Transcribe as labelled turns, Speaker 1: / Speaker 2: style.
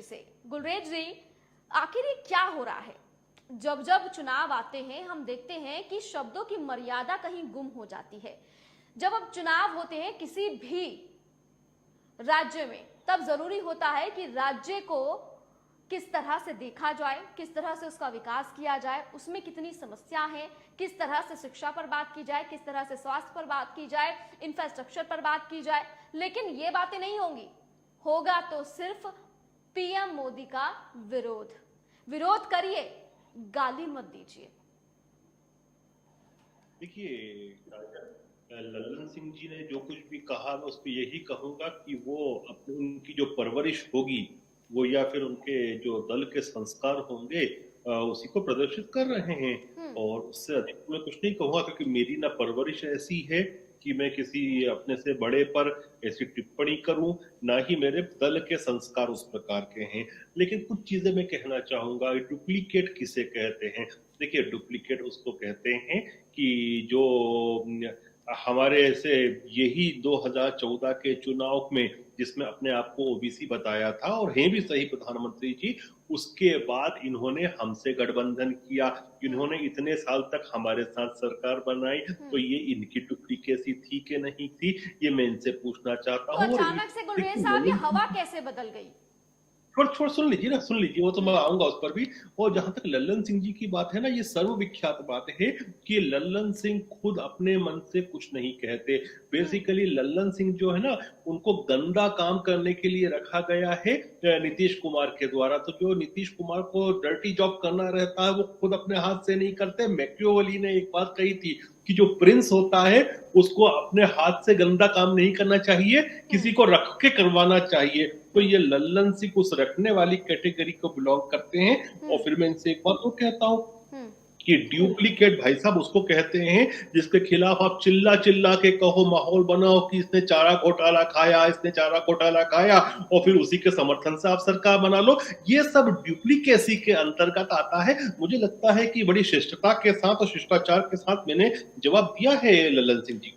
Speaker 1: से गुलरेज जी, आखिर ये क्या हो रहा है? जब जब चुनाव आते हैं हम देखते हैं कि शब्दों की मर्यादा कहीं गुम हो जाती है। जब अब चुनाव होते हैं किसी भी राज्य में, तब जरूरी होता है कि राज्य को किस तरह से देखा जाए, किस तरह से उसका विकास किया जाए, उसमें कितनी समस्या है, किस तरह से शिक्षा पर बात की जाए, किस तरह से स्वास्थ्य पर बात की जाए, इंफ्रास्ट्रक्चर पर बात की जाए। लेकिन ये बातें नहीं होंगी, होगा तो सिर्फ पीएम मोदी का विरोध। विरोध करिए, गाली मत दीजिए।
Speaker 2: देखिए, लल्लन सिंह जी ने जो कुछ भी कहा मैं उस पर यही कहूंगा कि वो अपनी उनकी जो परवरिश होगी वो या फिर उनके जो दल के संस्कार होंगे उसी को प्रदर्शित कर रहे हैं। और उससे अधिक मैं कुछ नहीं कहूंगा क्योंकि मेरी ना परवरिश ऐसी है कि मैं किसी अपने से बड़े पर ऐसी टिप्पणी करूं, ना ही मेरे दल के संस्कार उस प्रकार के हैं। लेकिन कुछ चीजें मैं कहना चाहूंगा। डुप्लीकेट किसे कहते हैं? देखिए, डुप्लीकेट उसको कहते हैं कि जो हमारे ऐसे यही 2014 के चुनाव में जिसमें अपने आप को ओबीसी बताया था और हैं भी सही प्रधानमंत्री जी, उसके बाद इन्होंने हमसे गठबंधन किया, इन्होंने इतने साल तक हमारे साथ सरकार बनाई, तो ये इनकी डुप्लीकेसी थी कि नहीं थी, ये मैं इनसे पूछना चाहता
Speaker 1: तो
Speaker 2: हूँ। और
Speaker 1: अचानक से गुलरेज साहब ये हवा कैसे बदल गई?
Speaker 2: छोड़ छोड़ सुन लीजिए ना, सुन लीजिए, वो तो मैं आऊंगा उस पर भी। और जहां तक लल्लन सिंह जी की बात है ना, ये सर्वविख्यात बात है कि लल्लन सिंह खुद अपने मन से कुछ नहीं कहते। बेसिकली लल्लन सिंह जो है ना, उनको गंदा काम करने के लिए रखा गया है नीतीश कुमार के द्वारा। तो जो नीतीश कुमार को डर्टी जॉब करना रहता है वो खुद अपने हाथ से नहीं करते। मैकियावेली ने एक बात कही थी कि जो प्रिंस होता है उसको अपने हाथ से गंदा काम नहीं करना चाहिए, किसी को रख के करवाना चाहिए। तो ये लल्लन सिंह उस रखने वाली कैटेगरी को बिलोंग करते हैं। और फिर मैं इनसे एक बात और कहता हूं कि ड्यूप्लीकेट भाई साहब उसको कहते हैं जिसके खिलाफ आप चिल्ला चिल्ला के कहो, माहौल बनाओ कि इसने चारा घोटाला खाया, इसने चारा घोटाला खाया, और फिर उसी के समर्थन से आप सरकार बना लो। ये सब ड्यूप्लीकेसी के अंतर्गत आता है। मुझे लगता है कि बड़ी शिष्टता के साथ और शिष्टाचार के साथ मैंने जवाब दिया है लल्लन सिंह जी को।